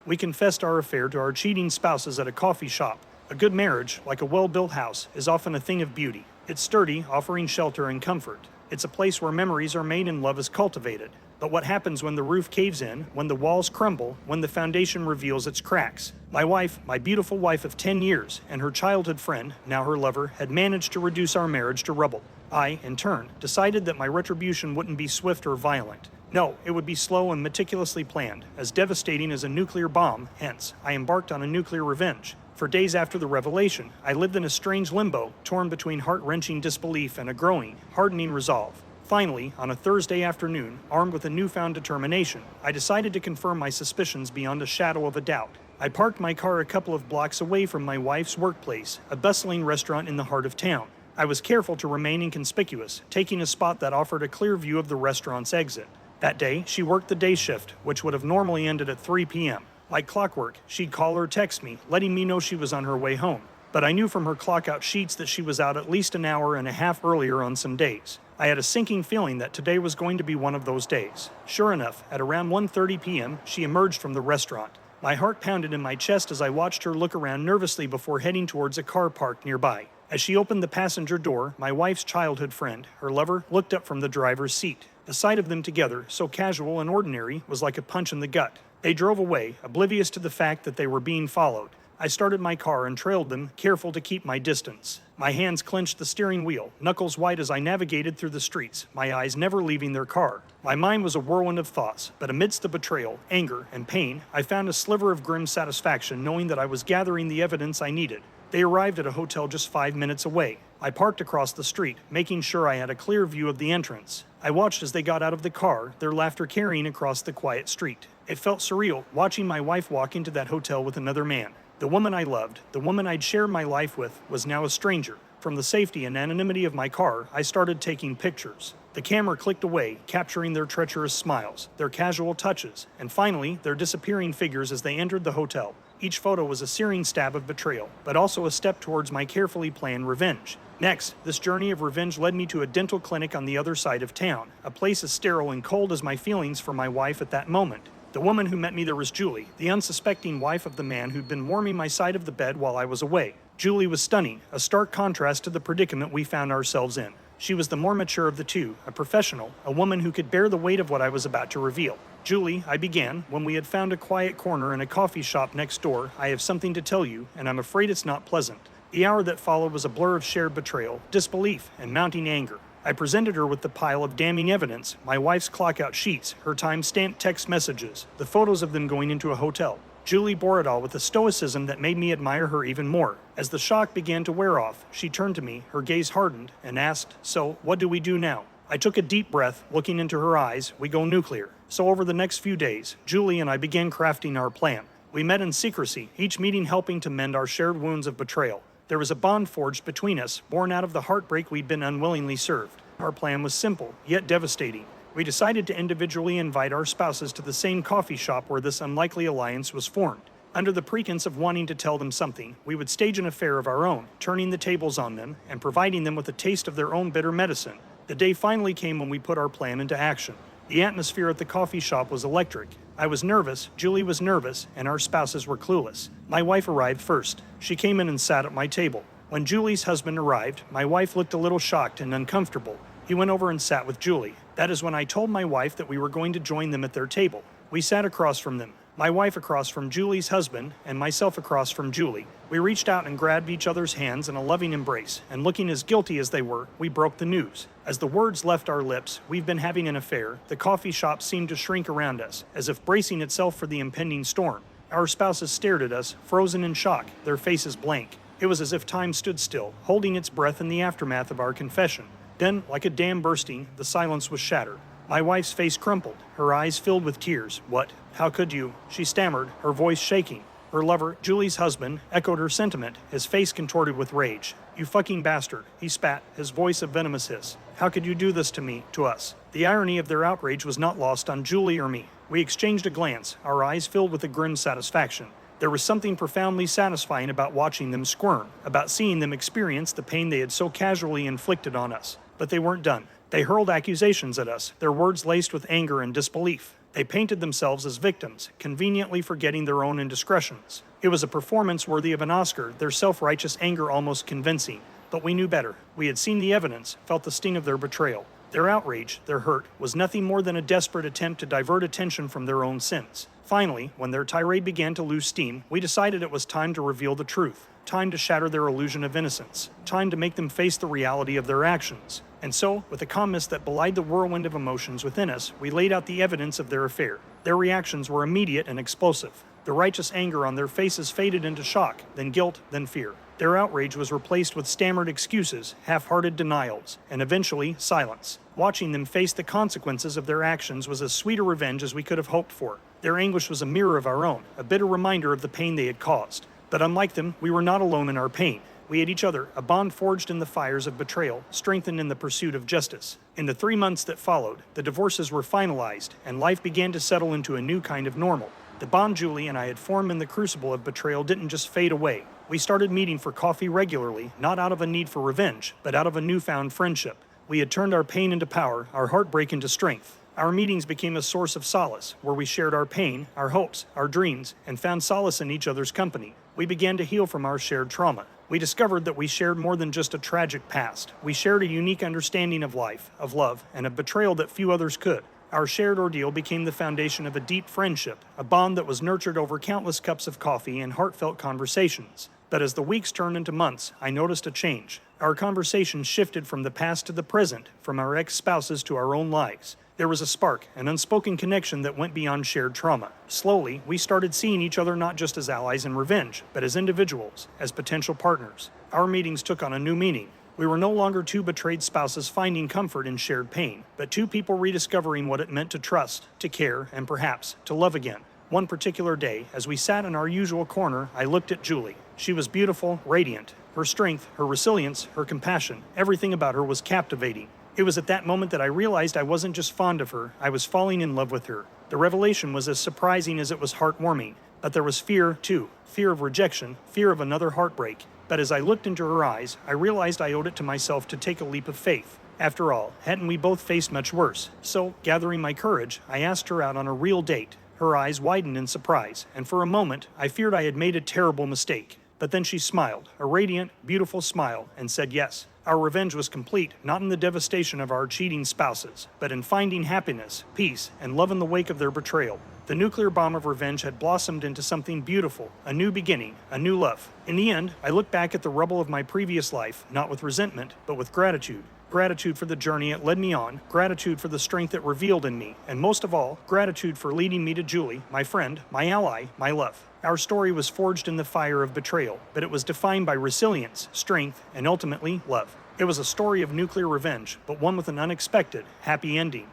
We confessed our affair to our cheating spouses at a coffee shop. A good marriage, like a well-built house, is often a thing of beauty. It's sturdy, offering shelter and comfort. It's a place where memories are made and love is cultivated. But what happens when the roof caves in, when the walls crumble, when the foundation reveals its cracks? My wife, my beautiful wife of 10 years, and her childhood friend, now her lover, had managed to reduce our marriage to rubble. I, in turn, decided that my retribution wouldn't be swift or violent. No, it would be slow and meticulously planned, as devastating as a nuclear bomb. Hence, I embarked on a nuclear revenge. For days after the revelation, I lived in a strange limbo, torn between heart-wrenching disbelief and a growing, hardening resolve. Finally, on a Thursday afternoon, armed with a newfound determination, I decided to confirm my suspicions beyond a shadow of a doubt. I parked my car a couple of blocks away from my wife's workplace, a bustling restaurant in the heart of town. I was careful to remain inconspicuous, taking a spot that offered a clear view of the restaurant's exit. That day, she worked the day shift, which would have normally ended at 3 p.m. Like clockwork, she'd call or text me, letting me know she was on her way home. But I knew from her clock-out sheets that she was out at least an hour and a half earlier on some days. I had a sinking feeling that today was going to be one of those days. Sure enough, at around 1:30 p.m., she emerged from the restaurant. My heart pounded in my chest as I watched her look around nervously before heading towards a car parked nearby. As she opened the passenger door, my wife's childhood friend, her lover, looked up from the driver's seat. The sight of them together, so casual and ordinary, was like a punch in the gut. They drove away, oblivious to the fact that they were being followed. I started my car and trailed them, careful to keep my distance. My hands clenched the steering wheel, knuckles white as I navigated through the streets, my eyes never leaving their car. My mind was a whirlwind of thoughts, but amidst the betrayal, anger, and pain, I found a sliver of grim satisfaction knowing that I was gathering the evidence I needed. They arrived at a hotel just 5 minutes away. I parked across the street, making sure I had a clear view of the entrance. I watched as they got out of the car, their laughter carrying across the quiet street. It felt surreal, watching my wife walk into that hotel with another man. The woman I loved, the woman I'd shared my life with, was now a stranger. From the safety and anonymity of my car, I started taking pictures. The camera clicked away, capturing their treacherous smiles, their casual touches, and finally, their disappearing figures as they entered the hotel. Each photo was a searing stab of betrayal, but also a step towards my carefully planned revenge. Next, this journey of revenge led me to a dental clinic on the other side of town, a place as sterile and cold as my feelings for my wife at that moment. The woman who met me there was Julie, the unsuspecting wife of the man who'd been warming my side of the bed while I was away. Julie was stunning, a stark contrast to the predicament we found ourselves in. She was the more mature of the two, a professional, a woman who could bear the weight of what I was about to reveal. Julie, I began, when we had found a quiet corner in a coffee shop next door, I have something to tell you, and I'm afraid it's not pleasant. The hour that followed was a blur of shared betrayal, disbelief, and mounting anger. I presented her with the pile of damning evidence, my wife's clock-out sheets, her time-stamped text messages, the photos of them going into a hotel. Julie bore it all with a stoicism that made me admire her even more. As the shock began to wear off, she turned to me, her gaze hardened, and asked, "So, what do we do now?" I took a deep breath, looking into her eyes. We go nuclear. So over the next few days, Julie and I began crafting our plan. We met in secrecy, each meeting helping to mend our shared wounds of betrayal. There was a bond forged between us, born out of the heartbreak we'd been unwillingly served. Our plan was simple, yet devastating. We decided to individually invite our spouses to the same coffee shop where this unlikely alliance was formed. Under the pretense of wanting to tell them something, we would stage an affair of our own, turning the tables on them and providing them with a taste of their own bitter medicine. The day finally came when we put our plan into action. The atmosphere at the coffee shop was electric. I was nervous, Julie was nervous, and our spouses were clueless. My wife arrived first. She came in and sat at my table. When Julie's husband arrived, my wife looked a little shocked and uncomfortable. He went over and sat with Julie. That is when I told my wife that we were going to join them at their table. We sat across from them, my wife across from Julie's husband, and myself across from Julie. We reached out and grabbed each other's hands in a loving embrace, and looking as guilty as they were, we broke the news. As the words left our lips, "We've been having an affair," the coffee shop seemed to shrink around us, as if bracing itself for the impending storm. Our spouses stared at us, frozen in shock, their faces blank. It was as if time stood still, holding its breath in the aftermath of our confession. Then, like a dam bursting, the silence was shattered. My wife's face crumpled, her eyes filled with tears. "What? How could you?" she stammered, her voice shaking. Her lover, Julie's husband, echoed her sentiment, his face contorted with rage. "You fucking bastard," he spat, his voice a venomous hiss. "How could you do this to me, to us?" The irony of their outrage was not lost on Julie or me. We exchanged a glance, our eyes filled with a grim satisfaction. There was something profoundly satisfying about watching them squirm, about seeing them experience the pain they had so casually inflicted on us. But they weren't done. They hurled accusations at us, their words laced with anger and disbelief. They painted themselves as victims, conveniently forgetting their own indiscretions. It was a performance worthy of an Oscar, their self-righteous anger almost convincing. But we knew better. We had seen the evidence, felt the sting of their betrayal. Their outrage, their hurt, was nothing more than a desperate attempt to divert attention from their own sins. Finally, when their tirade began to lose steam, we decided it was time to reveal the truth. Time to shatter their illusion of innocence. Time to make them face the reality of their actions. And so, with a calmness that belied the whirlwind of emotions within us, we laid out the evidence of their affair. Their reactions were immediate and explosive. The righteous anger on their faces faded into shock, then guilt, then fear. Their outrage was replaced with stammered excuses, half-hearted denials, and eventually silence. Watching them face the consequences of their actions was as sweet a revenge as we could have hoped for. Their anguish was a mirror of our own, a bitter reminder of the pain they had caused. But unlike them, we were not alone in our pain. We had each other, a bond forged in the fires of betrayal, strengthened in the pursuit of justice. In the 3 months that followed, the divorces were finalized, and life began to settle into a new kind of normal. The bond Julie and I had formed in the crucible of betrayal didn't just fade away. We started meeting for coffee regularly, not out of a need for revenge, but out of a newfound friendship. We had turned our pain into power, our heartbreak into strength. Our meetings became a source of solace, where we shared our pain, our hopes, our dreams, and found solace in each other's company. We began to heal from our shared trauma. We discovered that we shared more than just a tragic past. We shared a unique understanding of life, of love, and of betrayal that few others could. Our shared ordeal became the foundation of a deep friendship, a bond that was nurtured over countless cups of coffee and heartfelt conversations. But as the weeks turned into months, I noticed a change. Our conversations shifted from the past to the present, from our ex-spouses to our own lives. There was a spark, an unspoken connection that went beyond shared trauma. Slowly, we started seeing each other not just as allies in revenge, but as individuals, as potential partners. Our meetings took on a new meaning. We were no longer two betrayed spouses finding comfort in shared pain, but two people rediscovering what it meant to trust, to care, and perhaps to love again. One particular day, as we sat in our usual corner, I looked at Julie. She was beautiful, radiant. Her strength, her resilience, her compassion, everything about her was captivating. It was at that moment that I realized I wasn't just fond of her, I was falling in love with her. The revelation was as surprising as it was heartwarming, but there was fear, too. Fear of rejection, fear of another heartbreak. But as I looked into her eyes, I realized I owed it to myself to take a leap of faith. After all, hadn't we both faced much worse? So, gathering my courage, I asked her out on a real date. Her eyes widened in surprise, and for a moment, I feared I had made a terrible mistake. But then she smiled, a radiant, beautiful smile, and said yes. Our revenge was complete, not in the devastation of our cheating spouses, but in finding happiness, peace, and love in the wake of their betrayal. The nuclear bomb of revenge had blossomed into something beautiful, a new beginning, a new love. In the end, I look back at the rubble of my previous life, not with resentment, but with gratitude. Gratitude for the journey it led me on, gratitude for the strength it revealed in me, and most of all, gratitude for leading me to Julie, my friend, my ally, my love. Our story was forged in the fire of betrayal, but it was defined by resilience, strength, and ultimately, love. It was a story of nuclear revenge, but one with an unexpected, happy ending.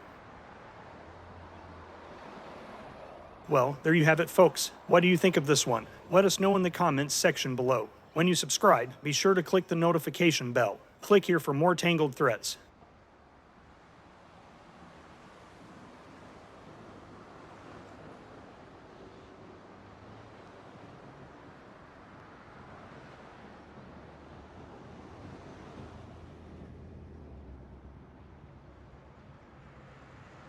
Well, there you have it, folks. What do you think of this one? Let us know in the comments section below. When you subscribe, be sure to click the notification bell. Click here for more Tangled threads.